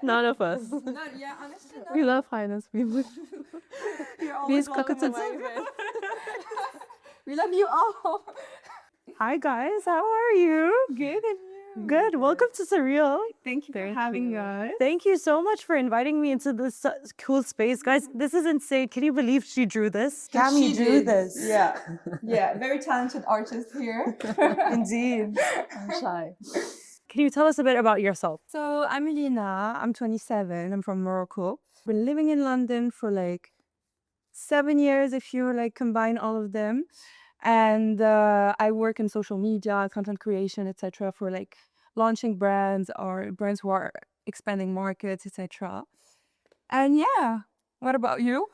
None of us. Yeah, honestly, We love finance people. You're always welcome in my event. We love you all. Hi guys, how are you? Good, and you? Good. Welcome to Surreal. Thank you for having us. Thank you so much for inviting me into this cool space, guys. This is insane. Can you believe she drew this? She drew this. Yeah, yeah. Very talented artist here. Indeed. I'm shy. Can you tell us a bit about yourself? So I'm Lina. I'm 27. I'm from Morocco. Been living in London for like 7 years, if you like combine all of them. And I work in social media, content creation, etc., for like launching brands or brands who are expanding markets, etc. And yeah, what about you?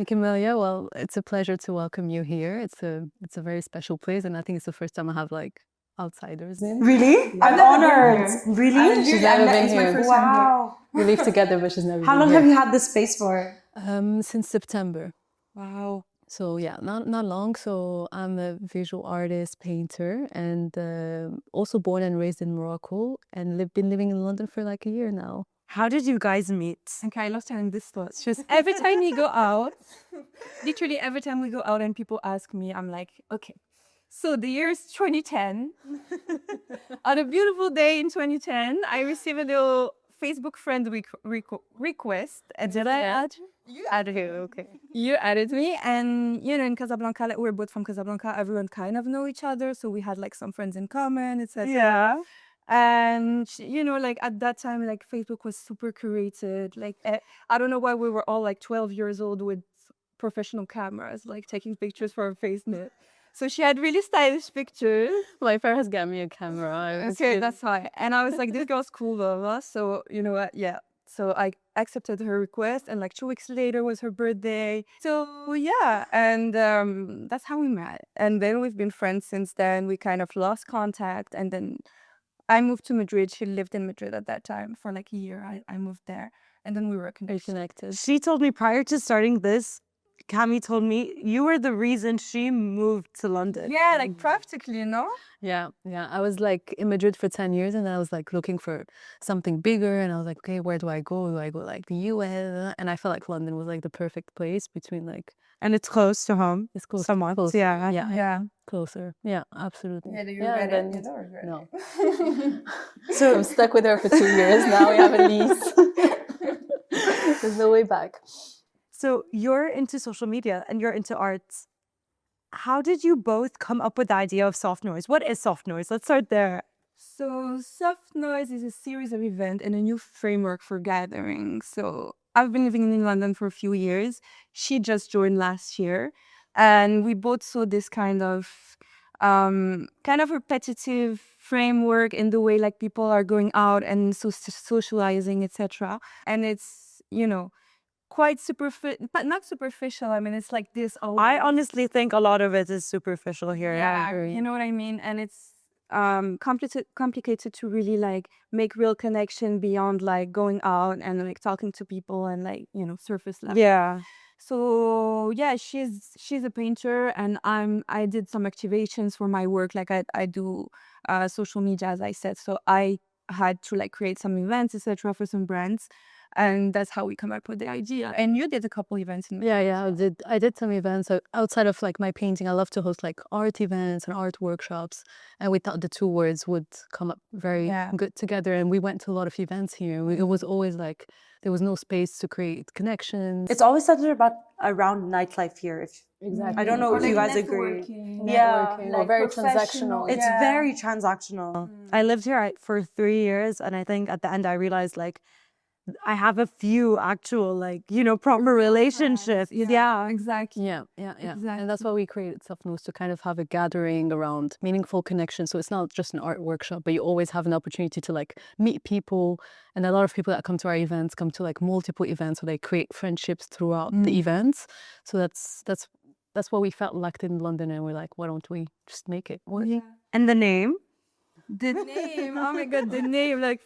Camelia, well, it's a pleasure to welcome you here. It's a very special place, and I think it's the first time I have like outsiders in. Really? I'm honored. Really? She's never been here. Wow. We live together, but she's never How been long here. have you had this space for? Since September. Wow. So yeah, not long. So I'm a visual artist, painter, and also born and raised in Morocco, and been living in London for like a year now. How did you guys meet? Okay, I love telling this story. It's just every time we go out, literally every time we go out and people ask me, I'm like, okay, so the year is 2010. On a beautiful day in 2010, I received a little Facebook friend request. And did I add you? You added you, okay. You added me, and you know, in Casablanca, like, we're both from Casablanca, everyone kind of know each other, so we had like some friends in common, etc. Yeah. And you know, like at that time, like Facebook was super curated. Like I don't know why we were all like 12 years old with professional cameras, like taking pictures for our FaceNet. So she had really stylish pictures. My parents got me a camera. Okay, that's why. And I was like, this girl's cool, blah, blah, blah. So you know what? Yeah. So I accepted her request, and like 2 weeks later was her birthday. So yeah, and that's how we met. And then we've been friends since then. We kind of lost contact, and then I moved to Madrid. She lived in Madrid at that time for like a year. I moved there, and then we were connected. She told me prior to starting this, Cami told me you were the reason she moved to London. Yeah, like practically, you know? Yeah. I was like in Madrid for 10 years, and I was like looking for something bigger, and I was like, okay, where do I go? Do I go like the US? And I felt like London was like the perfect place between like... And it's close to home. It's close. Somewhat. Closer. Yeah. Closer. Yeah, absolutely. Yeah, you regret it? You don't regret it. So I'm stuck with her for 2 years now. We have a lease. There's no way back. So you're into social media and you're into arts. How did you both come up with the idea of Softnoise? What is Softnoise? Let's start there. So Softnoise is a series of events and a new framework for gathering. So I've been living in London for a few years. She just joined last year. And we both saw this kind of repetitive framework in the way like people are going out and socializing, etc. And it's, you know, quite superficial, but not superficial. I mean, it's like this. I honestly think a lot of it is superficial here. Yeah, you know what I mean? And it's complicated to really like make real connection beyond like going out and like talking to people and like, you know, surface level. Yeah. So yeah, she's a painter, and I did some activations for my work. Like I do social media, as I said. So I had to like create some events, etc., for some brands. And that's how we come up with the idea. And you did a couple events in Yeah, I did some events. So outside of like my painting, I love to host like art events and art workshops. And we thought the two words would come up very good together. And we went to a lot of events here. It was always like there was no space to create connections. It's always centered around nightlife here. Exactly. I don't know if you guys agree. Yeah, like very transactional. It's very transactional. I lived here for 3 years, and I think at the end I realized like I have a few actual, like, you know, proper relationships. Yeah, exactly. Yeah. Exactly. And that's why we created Softnoise, to kind of have a gathering around meaningful connection. So it's not just an art workshop, but you always have an opportunity to like meet people. And a lot of people that come to our events come to like multiple events, so they create friendships throughout the events. So that's what we felt lacked in London, and we're like, why don't we just make it work? Yeah. And the name? The name, oh my God, the name, like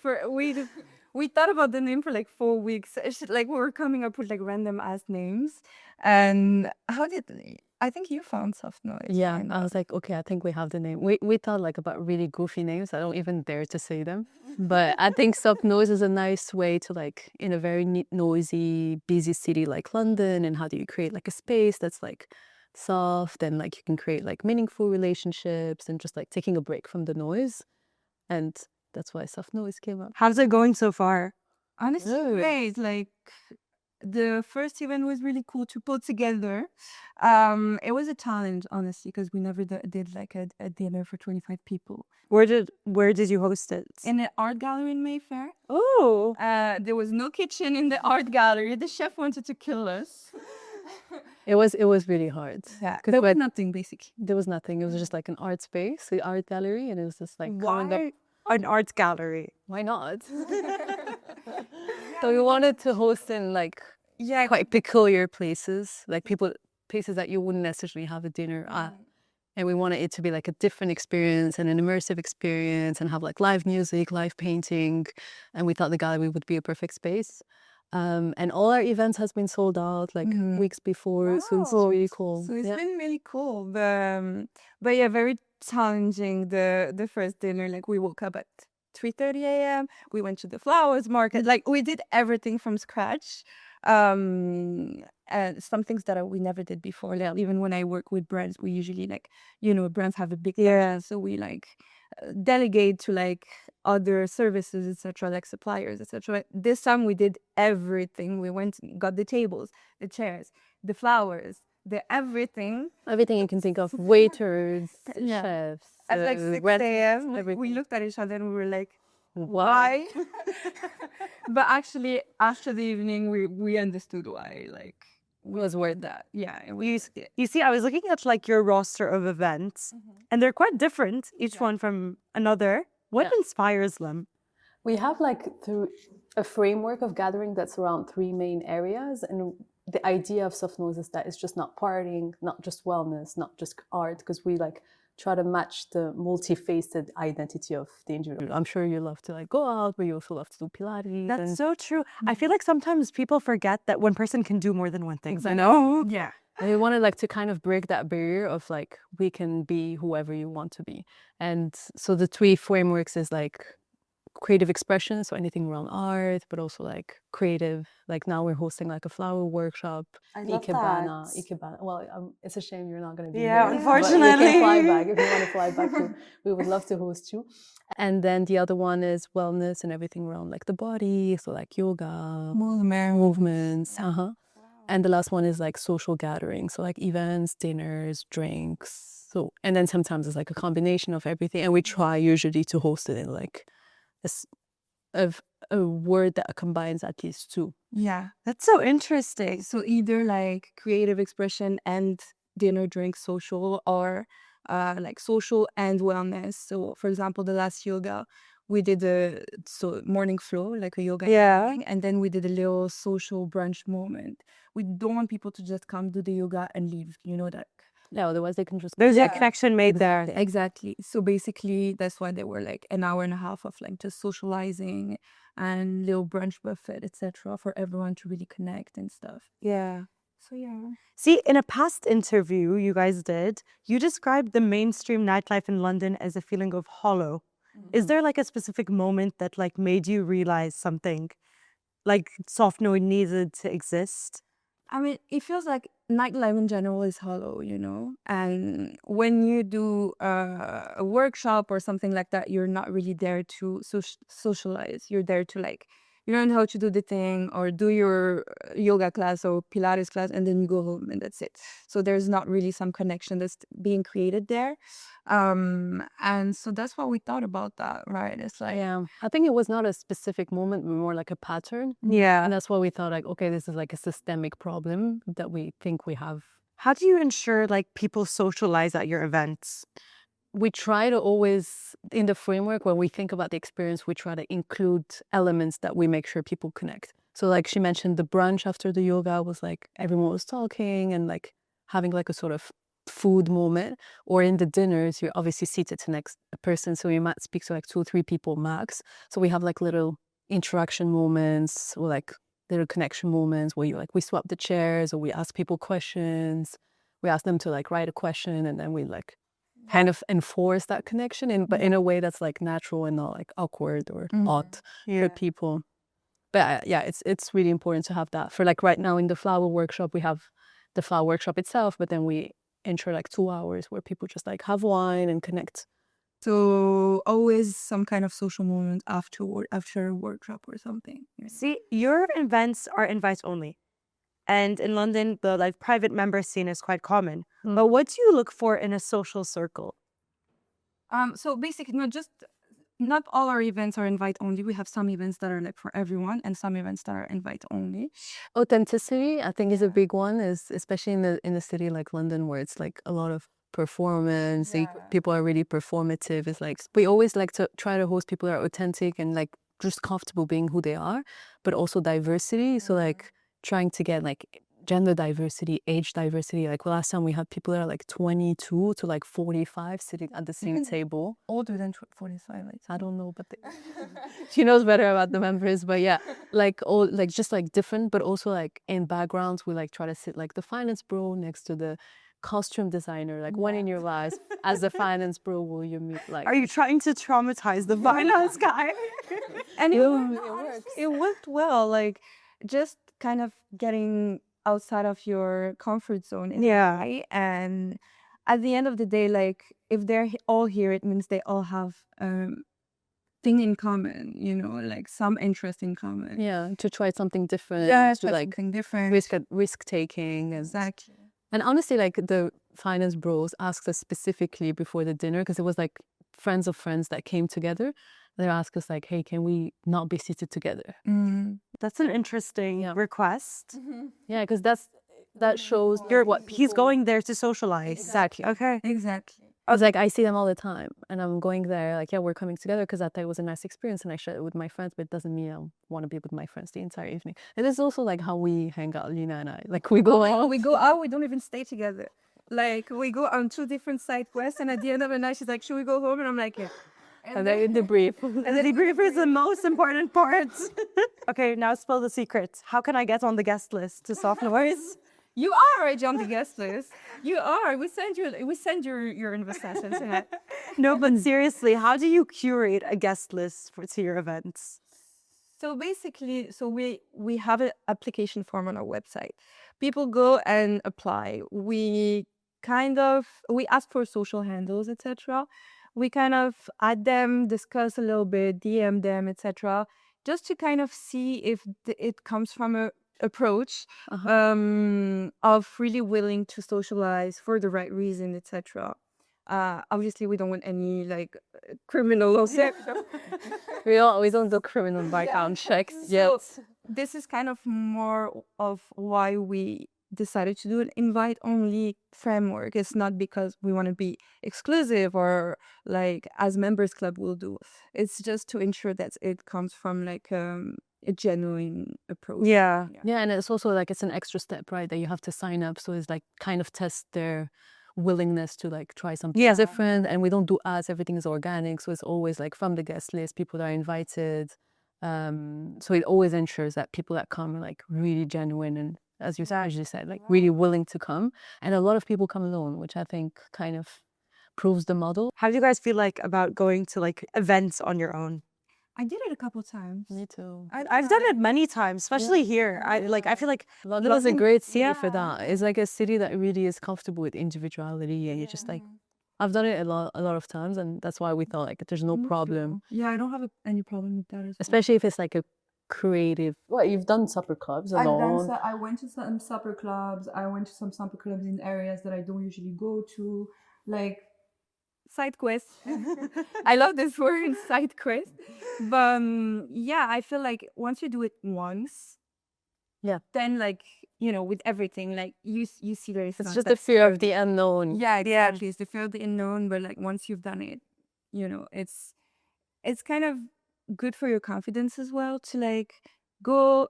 we thought about the name for like 4 weeks. Like we were coming up with like random ass names. And how did I think you found Softnoise. Yeah, why I not? was like, okay, I think we have the name. We thought like about really goofy names. I don't even dare to say them. But I think Softnoise is a nice way to like in a very noisy, busy city like London. And how do you create like a space that's like soft and like you can create like meaningful relationships and just like taking a break from the noise. And that's why Softnoise came up. How's it going so far? Honestly, Oh. great. Like the first event was really cool to put together. It was a challenge, honestly, because we never did like a dinner for 25 people Where did you host it? in an art gallery in Mayfair. Oh, There was no kitchen in the art gallery. The chef wanted to kill us. It was really hard. Yeah, 'Cause there was but nothing basically. there was nothing. It was just like an art space, the art gallery, and it was just like coming up. why an art gallery? Why not? So we wanted to host in like Yeah, quite peculiar places, like places that you wouldn't necessarily have a dinner at. And we wanted it to be like a different experience and an immersive experience and have like live music, live painting. And we thought the gallery would be a perfect space. And all our events has been sold out like weeks before. So it's Wow. really cool. So it's Yeah. been really cool. But yeah, very challenging. The first dinner, like we woke up at 3:30 a.m. We went to the flowers market. Like we did everything from scratch. And some things that we never did before. Like, even when I work with brands, we usually like, brands have a big budget, so we like delegate to like other services, etc., like suppliers, etc. This time we did everything. We went, got the tables, the chairs, the flowers, the everything. Everything you can think of, waiters, Yeah. chefs. At like 6 a.m. We looked at each other and we were like, why? But actually, after the evening, we understood why. Like, It was worth that. yeah, You see, I was looking at like your roster of events, and they're quite different, each one from another. What Yeah. inspires them? We have like through a framework of gathering that's around 3 main areas. And the idea of Softnoise is that it's just not partying, not just wellness, not just art, because we like try to match the multifaceted identity of the individual. I'm sure you love to like go out, but you also love to do Pilates. That's so true. I feel like sometimes people forget that one person can do more than one thing. Exactly. You know? yeah. And we wanted like to kind of break that barrier of like we can be whoever you want to be. And so the 3 frameworks is like creative expression, so anything around art, but also like creative. Like now we're hosting like a flower workshop. I love that. Ikebana. Well, it's a shame you're not going to be Yeah, here. unfortunately. But you can fly back if you want to fly back too. We would love to host you. And then the other one is wellness and everything around like the body, so like yoga, movements. And the last one is like social gatherings, so like events, dinners, drinks. So, and then sometimes it's like a combination of everything. And we try usually to host it in like a word that combines at least 2. Yeah. That's so interesting. So either like creative expression and dinner, drink, social, or like social and wellness. So for example, the last yoga, we did a morning flow, like a yoga. Yeah. Evening, and then we did a little social brunch moment. We don't want people to just come do the yoga and leave. You know that. No, otherwise they can just. There's a connection made there. Exactly. So basically, that's why they were like an hour and a half of like just socializing and little brunch buffet, etc., for everyone to really connect and stuff. Yeah. So yeah. See, in a past interview you guys did, you described the mainstream nightlife in London as a feeling of hollow. Is there like a specific moment that like made you realize something like Softnoise needed to exist? I mean, it feels like nightlife in general is hollow, and when you do a workshop or something like that, you're not really there to socialize. You're there to like, you learn how to do the thing or do your yoga class or Pilates class, and then you go home and that's it. So there's not really some connection that's being created there. And so that's what we thought about that, right? It's like, Yeah, I think it was not a specific moment, but more like a pattern. Yeah. And that's why we thought like, okay, this is like a systemic problem that we think we have. How do you ensure like people socialize at your events? We try to always, in the framework, when we think about the experience, we try to include elements that we make sure people connect. So like she mentioned, the brunch after the yoga was like everyone was talking and like having like a sort of food moment. Or in the dinners, you're obviously seated to next person, so you might speak to like 2 or 3 people max. So we have like little interaction moments or like little connection moments where you like we swap the chairs or we ask people questions. we ask them to like write a question, and then we like kind of enforce that connection, but in a way that's like natural and not like awkward or odd for people. But yeah, it's really important to have that. For like right now in the flower workshop, we have the flower workshop itself, but then we ensure like 2 hours where people just like have wine and connect. So always some kind of social moment after a workshop or something. See, your events are invite only. And in London, the like private member scene is quite common. But what do you look for in a social circle? So basically, not all our events are invite only. We have some events that are like for everyone, and some events that are invite only. Authenticity, I think, is a big one, is especially in a city like London, where it's like a lot of performance. People are really performative. It's like we always like to try to host people that are authentic and like just comfortable being who they are, but also diversity. So like trying to get like gender diversity, age diversity. Like last time we had people that are like 22 to like 45 sitting at the same table. Older than 45, like I don't know, but she knows better about the members. But yeah, like all like just like different, but also like in backgrounds we like try to sit like the finance bro next to the costume designer. Like when in your lives as a finance bro will you meet like? Are you trying to traumatize the finance guy? and it worked well. Like just kind of getting outside of your comfort zone. Right? And at the end of the day, like if they're all here, it means they all have thing in common, like some interest in common. Yeah, to try something different. To like something different. Risk taking. Exactly. And honestly, like the finance bros asked us specifically before the dinner, because it was like friends of friends that came together. They asked us like, hey, can we not be seated together? That's an interesting request. Yeah, because that shows he's going there to socialize. Exactly. Okay. Exactly. I was like, I see them all the time, and I'm going there. Like, yeah, we're coming together because I thought it was a nice experience, and I shared it with my friends. But it doesn't mean I want to be with my friends the entire evening. It is also like how we hang out, Lina and I. Like we go out. We go out. We don't even stay together. Like we go on 2 different side quests, and at the end of the night, she's like, "Should we go home?" And I'm like, "Yeah." And then you debrief. And the debrief is the most important part. Okay, now spill the secret. How can I get on the guest list to Softnoise? You are already on the guest list. You are. We send your invitations. No, but seriously, how do you curate a guest list to your events? So basically, we have an application form on our website. People go and apply. We ask for social handles, etc. We kind of add them, discuss a little bit, DM them, etc. Just to kind of see if it comes from a approach of really willing to socialize for the right reason, etc. Obviously, we don't want any like criminal or we don't do criminal background checks yet. So this is kind of more of why we decided to do an invite-only framework. It's not because we want to be exclusive or like as members club will do. It's just to ensure that it comes from like a genuine approach. Yeah, and it's also like it's an extra step, right? That you have to sign up, so it's like kind of test their willingness to like try something different. And we don't do ads, everything is organic, so it's always like from the guest list, people that are invited. So it always ensures that people that come are like really genuine and, as you said, like really willing to come. And a lot of people come alone, which I think kind of proves the model. How do you guys feel like about going to like events on your own? I did it a couple times. Me too. I've done it many times, especially here. I feel like London is a great city for that. It's like a city that really is comfortable with individuality, and you just like, I've done it a lot of times, and that's why we thought like there's no problem. Yeah, I don't have any problem with that as well. Especially if it's like a creative. Well, you've done supper clubs alone. I went to some supper clubs. I went to some supper clubs in areas that I don't usually go to, like side quests. I love this word, side quest. But yeah, I feel like once you do it once, then like with everything, like you see there is. It's just the fear of the unknown. Yeah, exactly. It's the fear of the unknown. But like once you've done it, it's kind of good for your confidence as well to like go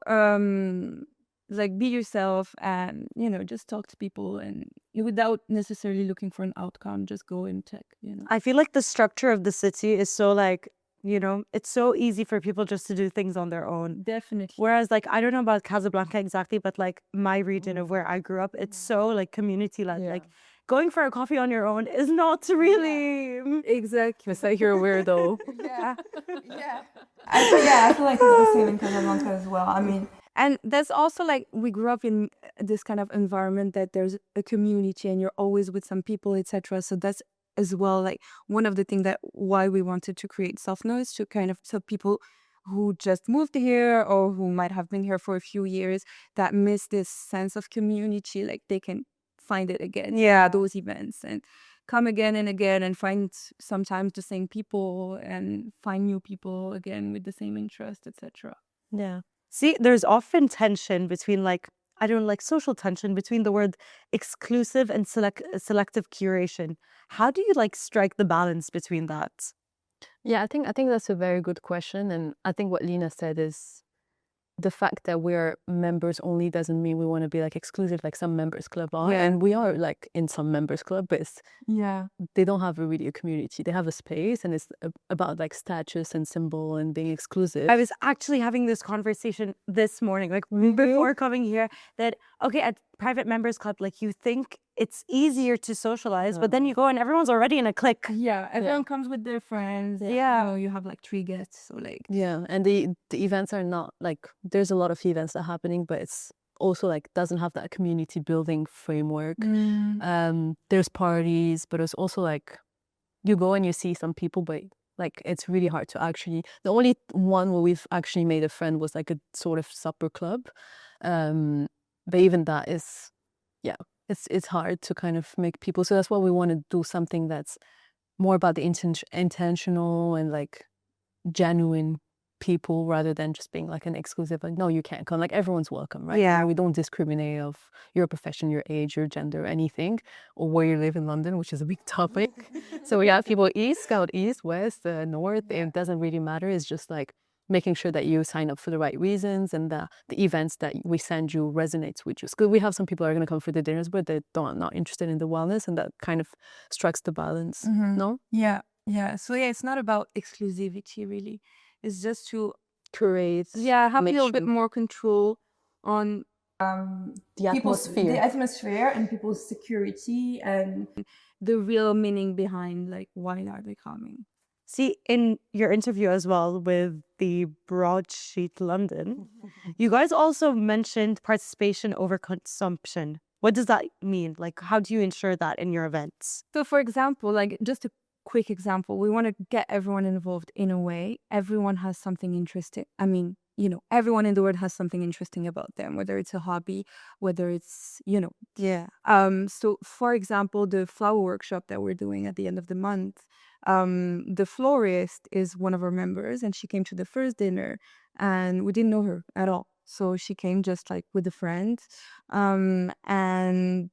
like be yourself and just talk to people and without necessarily looking for an outcome, just go and check. I feel like the structure of the city is so like You know, it's so easy for people just to do things on their own. Definitely. Whereas, like, I don't know about Casablanca exactly, but like my region of where I grew up, it's so like community led. Yeah. Like, going for a coffee on your own is not really. Exactly. It's like you're a weirdo. Yeah, yeah. I feel like it's the same in Casablanca as well. I mean, and that's also like we grew up in this kind of environment that there's a community and you're always with some people, etc. So that's as well like one of the things that why we wanted to create Softnoise to kind of so people who just moved here or who might have been here for a few years that miss this sense of community, like they can find it again. Yeah. Those events and come again and again and find sometimes the same people and find new people again with the same interest, etc. Yeah. See, there's often tension between like, I don't know, like social tension between the word exclusive and selective curation. How do you like strike the balance between that? Yeah, I think that's a very good question. And I think what Lina said is the fact that we're members only doesn't mean we want to be like exclusive like some members club are. Yeah. And we are like in some members club, but Yeah. they don't have really a community. They have a space and it's about like status and symbol and being exclusive. I was actually having this conversation this morning, like before coming here, that okay, at private members club, like you think it's easier to socialize, but then you go and everyone's already in a clique. Yeah, everyone comes with their friends. Yeah. So you have like 3 guests, so like Yeah, and the events are not like there's a lot of events that are happening, but it's also like doesn't have that community building framework. There's parties, but it's also like you go and you see some people, but like it's really hard to actually. The only one where we've actually made a friend was like a sort of supper club, but even that is, yeah, it's hard to kind of make people. So that's why we want to do something that's more about the intentional and like genuine people rather than just being like an exclusive like no you can't come, like everyone's welcome, right? Yeah. And we don't discriminate of your profession, your age, your gender, anything, or where you live in London, which is a big topic. So we have people south, east, west, north. It doesn't really matter. It's just like making sure that you sign up for the right reasons and the events that we send you resonates with you. Because we have some people are going to come for the dinners but they not interested in the wellness, and that kind of strikes the balance. No? yeah. So yeah, it's not about exclusivity really. It's just to Curate. have a make little sure- bit more control on the atmosphere. the atmosphere and people's security and the real meaning behind like why are they coming. See, in your interview as well with the Broadsheet London, you guys also mentioned participation over consumption. What does that mean? Like, how do you ensure that in your events? So for example, like just a quick example, we want to get everyone involved in a way. Everyone has something interesting. I mean, everyone in the world has something interesting about them, whether it's a hobby, whether it's, Yeah. So for example, the flower workshop that we're doing at the end of the month, the florist is one of our members and she came to the first dinner and we didn't know her at all. So she came just like with a friend, and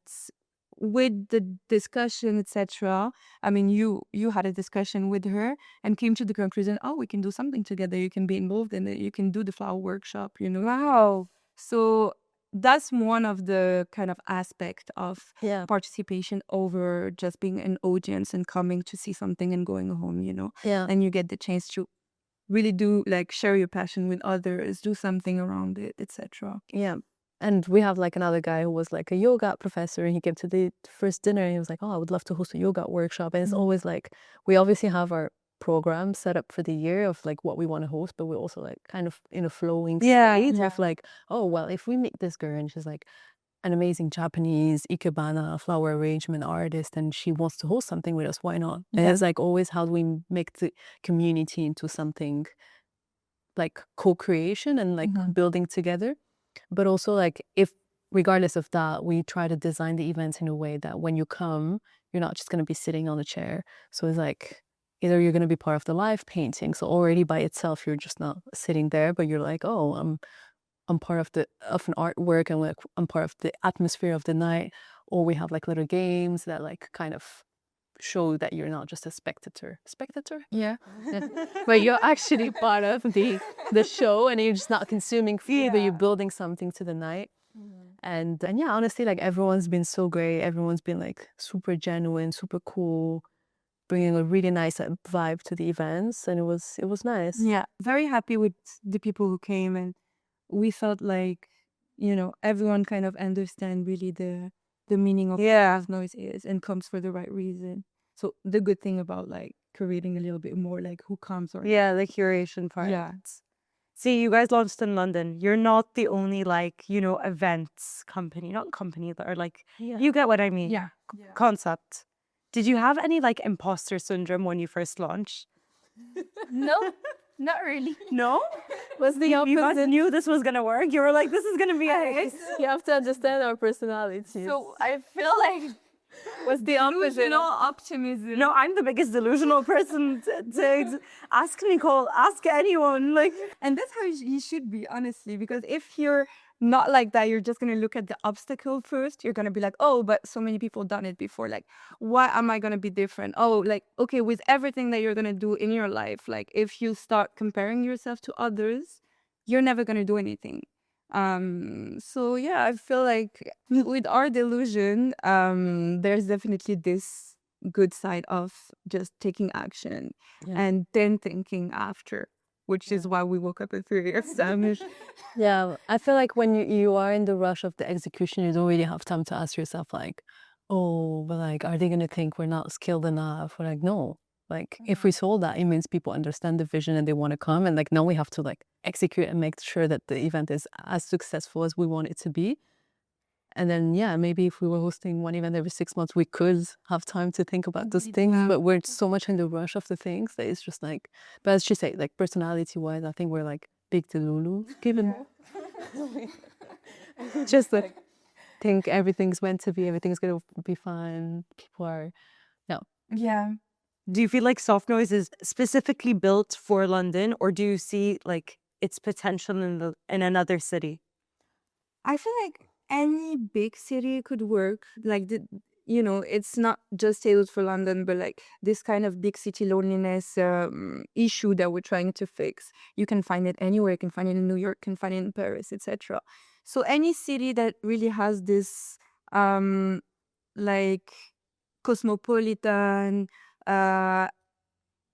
with the discussion, etc. I mean, you had a discussion with her and came to the conclusion, oh, we can do something together. You can be involved in it. You can do the flower workshop, Wow. So that's one of the kind of aspect of Yeah. participation over just being an audience and coming to see something and going home, Yeah. and you get the chance to really do like share your passion with others, do something around it, etc. Yeah. And we have like another guy who was like a yoga professor and he came to the first dinner and he was like, oh, I would love to host a yoga workshop. And it's always like, we obviously have our program set up for the year of like what we want to host, but we're also like kind of in a flowing state of like, oh, well, if we meet this girl and she's like an amazing Japanese ikebana flower arrangement artist and she wants to host something with us, why not? And it's like always, how do we make the community into something like co-creation and like building together? But also like if regardless of that, we try to design the events in a way that when you come, you're not just going to be sitting on a chair. So it's like either you're going to be part of the live painting, so already by itself you're just not sitting there, but you're like, oh, I'm part of an artwork and like I'm part of the atmosphere of the night. Or we have like little games that like kind of show that you're not just a spectator. Yeah. But you're actually part of the show and you're just not consuming food, but you're building something to the night. And yeah, honestly, like everyone's been so great. Everyone's been like super genuine, super cool. bringing a really nice vibe to the events, and it was nice. Yeah, very happy with the people who came, and we felt like, everyone kind of understand really the meaning of Yeah. what noise is and comes for the right reason. So the good thing about like curating a little bit more like who comes or Yeah, the curation part. Yeah. See, you guys launched in London. You're not the only events company, not company that are you get what I mean. yeah. Concept. Did you have any imposter syndrome when you first launched? No, not really. No? Was the You guys opposite. knew this was gonna work. You were like, this is gonna be a hit. You have to understand our personalities. So I feel like was the opposite. no optimism. No, I'm the biggest delusional person to ask Nicole, ask anyone. And that's how you should be, honestly, because if you're not like that, you're just going to look at the obstacle first. You're going to be like, oh, but so many people done it before. Like, why am I going to be different? Oh, okay, with everything that you're going to do in your life, if you start comparing yourself to others, you're never going to do anything. So yeah, I feel like with our delusion, there's definitely this good side of just taking action and then thinking after, which is why we woke up at 3 a.m. Yeah, I feel like when you are in the rush of the execution, you don't really have time to ask yourself oh, but are they gonna think we're not skilled enough? We're no. If we sold that, it means people understand the vision and they want to come. And now we have to execute and make sure that the event is as successful as we want it to be. And then, yeah, maybe if we were hosting one event every 6 months, we could have time to think about those things. But we're so much in the rush of the things that it's just but as she said, personality-wise, I think we're big delulu. Given just think everything's meant to be, everything's gonna be fine. People are, no. Yeah. Do you feel like Softnoise is specifically built for London, or do you see its potential in another city? I feel like any big city could work. It's not just tailored for London, but this kind of big city loneliness issue that we're trying to fix. You can find it anywhere. You can find it in New York, you can find it in Paris, etc. So any city that really has this cosmopolitan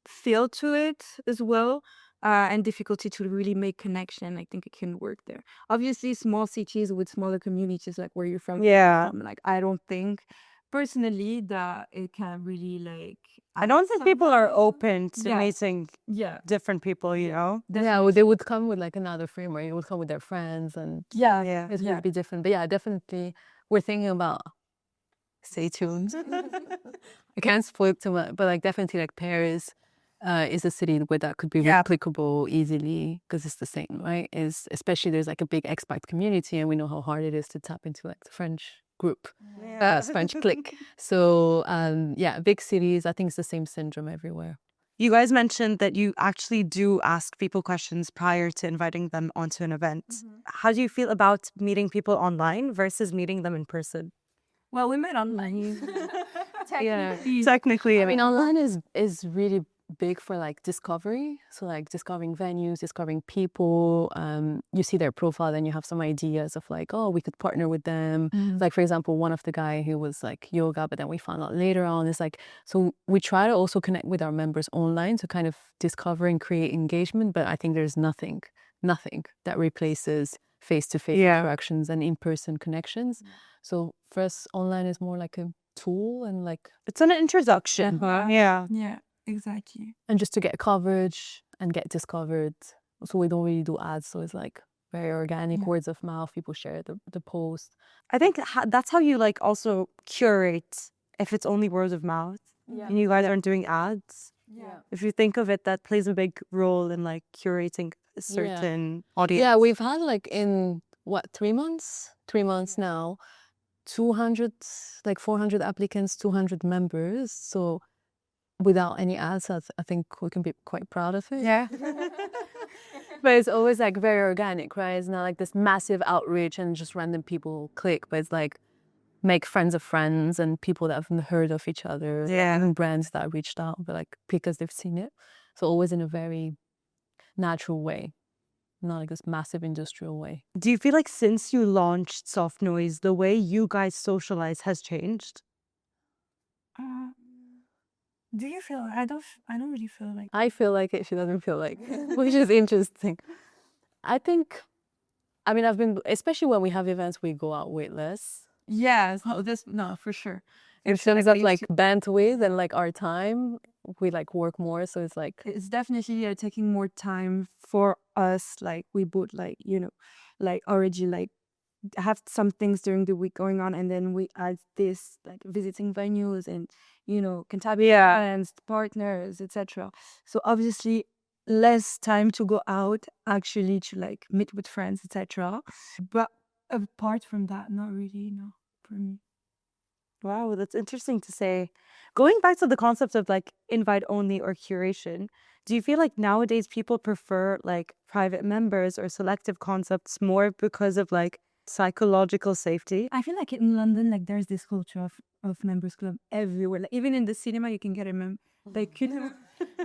feel to it as well, and difficulty to really make connection, I think it can work there. Obviously, small cities with smaller communities, where you're from, I don't think personally that it can really I don't think people are open to Yeah. meeting different people, Yeah, well, they would come with another framework. They would come with their friends, and Yeah. it would be different. But yeah, definitely, we're thinking about. Stay tuned. I can't spoil too much, but definitely Paris is a city where that could be replicable easily because it's the same, right? Especially there's a big expat community, and we know how hard it is to tap into the French group, French clique. So yeah, big cities. I think it's the same syndrome everywhere. You guys mentioned that you actually do ask people questions prior to inviting them onto an event. How do you feel about meeting people online versus meeting them in person? Well, we met online. Technically, I mean, online is really big for discovery. So discovering venues, discovering people. You see their profile, then you have some ideas of oh, we could partner with them. For example, one of the guy who was yoga, but then we found out later on is so we try to also connect with our members online to kind of discover and create engagement. But I think there's nothing that replaces face-to-face interactions and in-person connections. So for us, online is more like a tool and it's an introduction. Yeah, exactly. And just to get coverage and get discovered. So we don't really do ads, so it's very organic, words of mouth. People share the post. I think that's how you also curate if it's only word of mouth and you guys aren't doing ads. If you think of it, that plays a big role in curating a certain audience. Yeah, we've had in 3 months? 3 months now. 400 applicants, 200 members. So without any ads, I think we can be quite proud of it. Yeah. But it's always very organic, right? It's not this massive outreach and just random people click, but it's make friends of friends and people that haven't heard of each other. Yeah. And brands that reached out, but because they've seen it. So always in a very natural way. Not this massive industrial way. Do you feel since you launched Softnoise, the way you guys socialize has changed? Do you feel? I don't really feel like. I feel like it, she doesn't feel like it, which is interesting. I think, I mean, I've been, especially when we have events, we go out way less. Yes. Oh, this no for sure. In It's like terms of we like used to- bandwidth and like our time, we like work more. So it's like, it's definitely taking more time for us. Like we both like like already like have some things during the week going on, and then we add this like visiting venues and Cantabria friends, partners, etc. So obviously less time to go out actually to like meet with friends, etc. But apart from that, not really, no, for me. Wow, that's interesting to say. Going back to the concept of like invite only or curation, do you feel like nowadays people prefer like private members or selective concepts more because of like psychological safety? I feel like in London, like there's this culture of members club everywhere. Like even in the cinema, you can get a like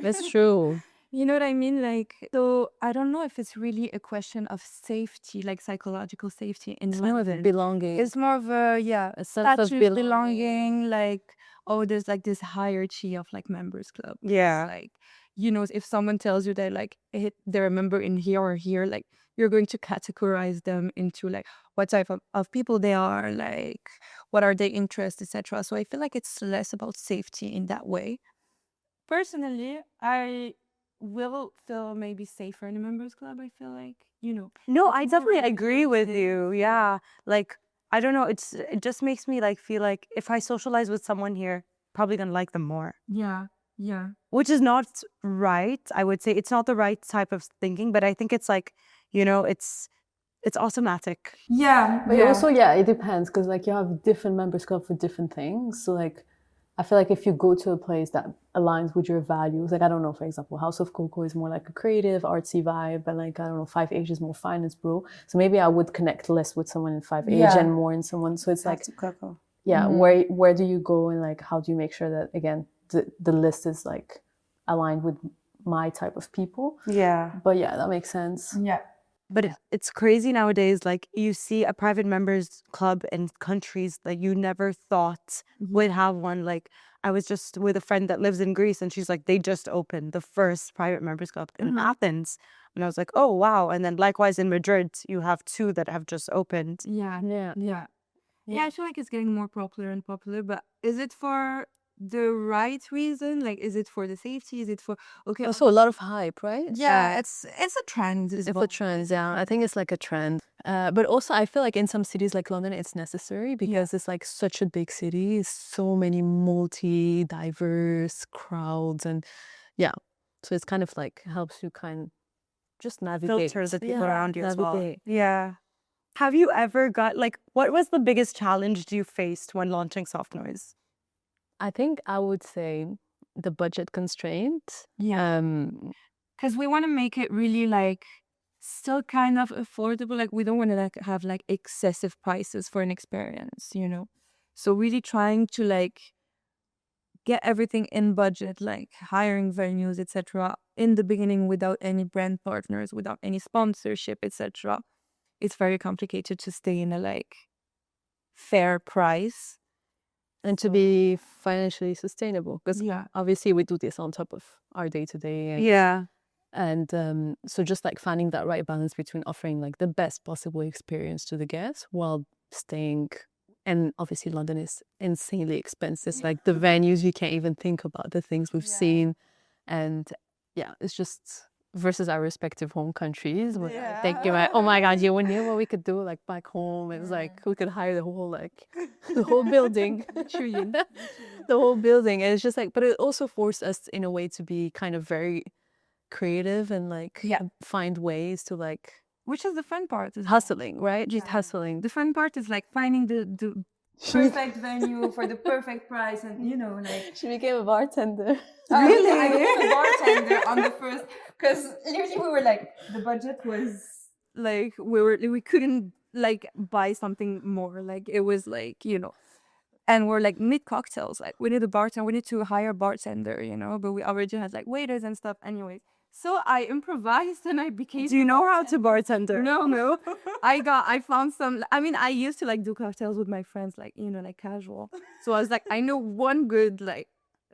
that's true. you know what I mean? Like so, I don't know if it's really a question of safety, like psychological safety in It's more of London. belonging. It's more of a A sense of status belonging. Like there's like this hierarchy of like members club. Yeah. Like if someone tells you that like they're a member in here or here, like you're going to categorize them into like what type of people they are, like what are their interests, etc. So I feel like it's less about safety in that way. Personally, I will feel maybe safer in a members club. I feel like No, it's I more definitely agree with regulated. you. Yeah. Like, I don't know, it just makes me like feel like if I socialize with someone here, probably gonna like them more. Yeah, yeah, Which is not right. I would say it's not the right type of thinking, but I think it's like, it's automatic. yeah, But also, yeah, it depends because like you have different members club for different things. So like, I feel like if you go to a place that aligns with your values, like I don't know, for example, House of Cocoa is more like a creative, artsy vibe, and like I don't know, 5H is more finance, bro. So maybe I would connect less with someone in 5H Yeah. and more in someone. So it's like, Cocoa. yeah, where do you go and like how do you make sure that again the list is like aligned with my type of people? Yeah. But yeah, that makes sense. yeah. But it's crazy nowadays. Like you see a private members club in countries that you never thought would have one. Like I was just with a friend that lives in Greece, and she's like, they just opened the first private members club in Athens, and I was like, oh wow. And then likewise in Madrid, you have two that have just opened. Yeah, Yeah. yeah. Yeah, I feel like it's getting more popular and popular, but is it for the right reason? Like, is it for the safety? Is it for Also a lot of hype, right? Yeah, it's a trend. It's a trend, yeah. I think it's like a trend. But also I feel like in some cities like London, it's necessary because it's like such a big city, so many multi-diverse crowds and yeah. So it's kind of like helps you kind of just navigate. Filters the people around you as well. navigate. Yeah. Have you ever got like what was the biggest challenge you faced when launching Softnoise? I think I would say the budget constraint. Yeah. Because we want to make it really like still kind of affordable. Like we don't want to like have like excessive prices for an experience, So really trying to like get everything in budget, like hiring venues, etc. in the beginning without any brand partners, without any sponsorship, etc. It's very complicated to stay in a like fair price. And to be financially sustainable because Yeah. obviously we do this on top of our day-to-day Yeah. and so just like finding that right balance between offering like the best possible experience to the guests while staying, and obviously London is insanely expensive, like the venues you can't even think about the things we've seen, and yeah, it's just versus our respective home countries. We're thinking like, oh my god, you knew what we could do like back home. It's like we could hire the whole the whole building. The whole building. And it's just like, but it also forced us in a way to be kind of very creative and like find ways to like, which is the fun part, is hustling, right? Just hustling. the fun part is like finding the perfect venue for the perfect price, and like She became a bartender. really I became a bartender on the first, because literally we were like the budget was like we couldn't like buy something more, like it was like and we're like mid cocktails, like we need a bartender, we need to hire a bartender, but we already had like waiters and stuff anyway. So I improvised and I became. Do you know how to bartender? No. I found some. I mean, I used to like do cocktails with my friends, like like casual. So I was like, I know one good like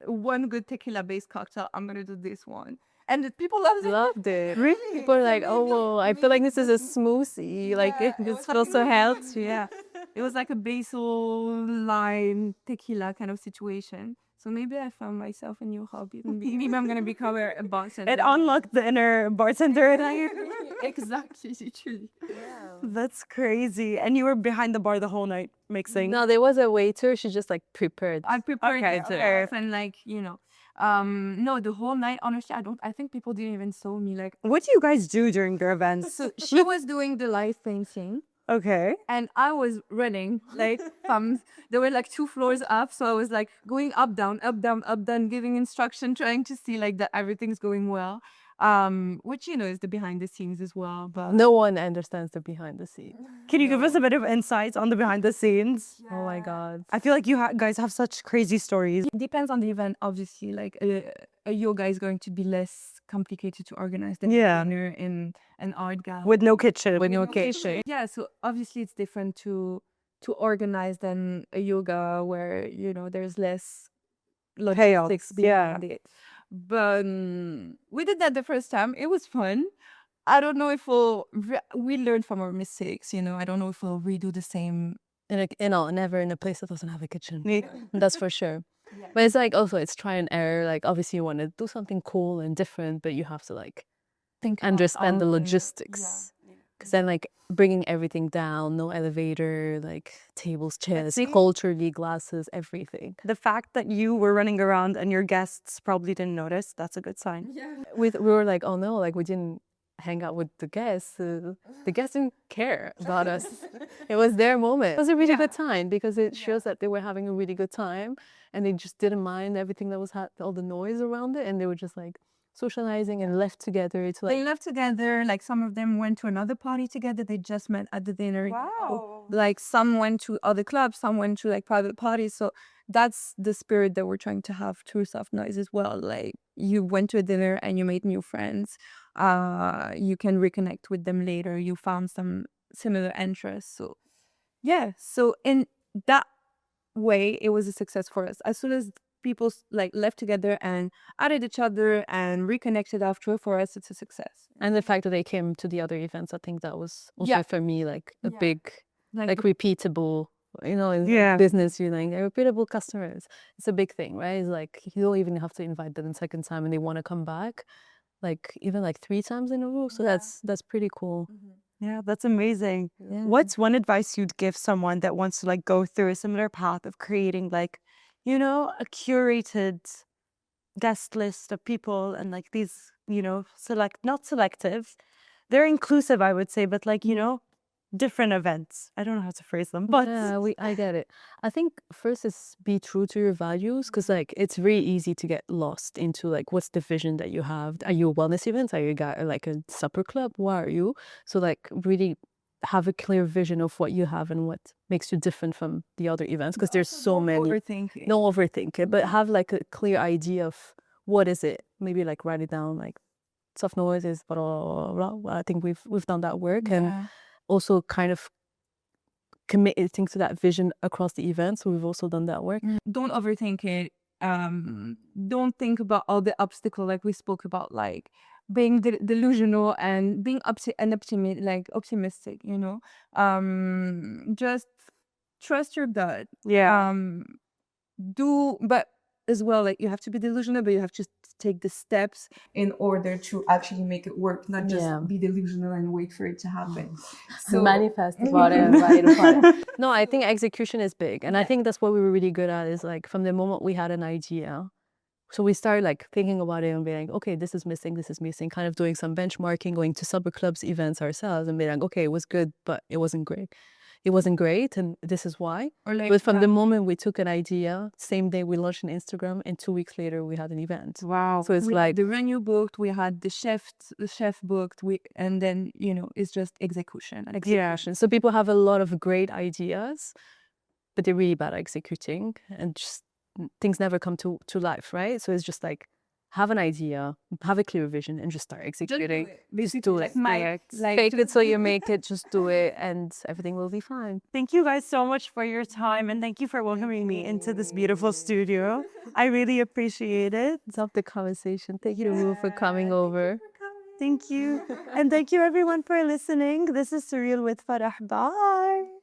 one good tequila-based cocktail, I'm gonna do this one. And the people loved it. Loved it. Really? People are like, oh, well, I feel like this is a smoothie. Like, Yeah, it it just was feels so healthy. Yeah. It was like a basil lime tequila kind of situation. So maybe I found myself a new hobby. Maybe I'm gonna become a bartender. It unlocked the inner bartender in you. Exactly, literally. That's crazy. And you were behind the bar the whole night mixing. No, there was a waiter. She just like prepared. I prepared Okay, it fair. and like, no, the whole night, honestly, I think people didn't even saw me. Like, What do you guys do during your events? so she was doing the live painting. Okay. And I was running like there were like 2 floors up, so I was like going up down, giving instruction, trying to see like that everything's going well. Which is the behind the scenes as well. But No one understands the behind the scenes. Can you give us a bit of insights on the behind the scenes? Oh my God. I feel like you guys have such crazy stories. it depends on the event, obviously. Like a yoga is going to be less complicated to organize than Yeah. dinner in an art gallery. With no kitchen. When you're okay. Yeah, so obviously it's different to organize than a yoga where there's less Chaos, logistics yeah. behind it. But we did that the first time. It was fun. I don't know if we learned from our mistakes. I don't know if we'll redo the same. Never in a place that doesn't have a kitchen. Yeah. That's for sure. But it's like also it's try and error. Like obviously you want to do something cool and different, but you have to like Think about understand the all logistics. Because then like bringing everything down, no elevator, like tables, chairs, see- culturally glasses, everything. The fact that you were running around and your guests probably didn't notice, that's a good sign. We were like, oh no, like we didn't hang out with the guests. The guests didn't care about us. It was their moment. It was a really good time because it shows that they were having a really good time and they just didn't mind everything that was all the noise around it, and they were just like socializing and left together to like They left together. Like some of them went to another party together. They just met at the dinner. Wow. Like some went to other clubs, some went to like private parties. So that's the spirit that we're trying to have through Softnoise as well. Like you went to a dinner and you made new friends. You can reconnect with them later. You found some similar interests. So yeah. So in that way, it was a success for us. As soon as people like left together and added each other and reconnected after, for us it's a success. and the fact that they came to the other events, I think that was also Yeah. for me like a big Like, repeatable, in Yeah. business, they're repeatable customers. It's a big thing, right? It's like you don't even have to invite them a second time and they want to come back, like even like 3 times in a row. So that's pretty cool. Yeah, that's amazing. Yeah. What's one advice you'd give someone that wants to like go through a similar path of creating like, a curated guest list of people and like these, not selective. They're inclusive, I would say, but like, different events. I don't know how to phrase them, but Yeah, I get it. I think first is be true to your values, because like it's very easy to get lost into like what's the vision that you have. Are you a wellness event? Are you like a supper club? What are you? So like really have a clear vision of what you have and what makes you different from the other events, because there's so many. overthinking. No overthink it, but have like a clear idea of what is it. Maybe like write it down, like Softnoise is blah, blah, blah, blah. I think we've done that work, and also kind of committing to that vision across the event. So we've also done that work. Don't overthink it. Don't think about all the obstacles, like we spoke about, like being delusional and being optimistic. Just trust your gut. yeah. But as well, like you have to be delusional, but you have to take the steps in order to actually make it work, not just Yeah. be delusional and wait for it to happen. So Manifest about it, write about it. No, I think execution is big, and I think that's what we were really good at. Is like from the moment we had an idea, so we started like thinking about it and being like, okay, this is missing, kind of doing some benchmarking, going to supper clubs events ourselves, and being like, okay, it was good, but it wasn't great. It wasn't great, and this is why. or like But from the moment we took an idea, same day we launched an Instagram, and 2 weeks later we had an event. Wow. So it's we like had the venue booked, we had the chef booked, and then it's just execution. execution. So people have a lot of great ideas, but they're really bad at executing, and just things never come to life, right? So it's just like have an idea, have a clear vision, and just start executing. Just do it. Like Fake it so you make it. Just do it, and everything will be fine. Thank you guys so much for your time, and thank you for welcoming me into this beautiful studio. I really appreciate it. Love the conversation. Thank you, Ru, for coming over. Thank you. And thank you everyone for listening. This is Surreal with Farah. Bye.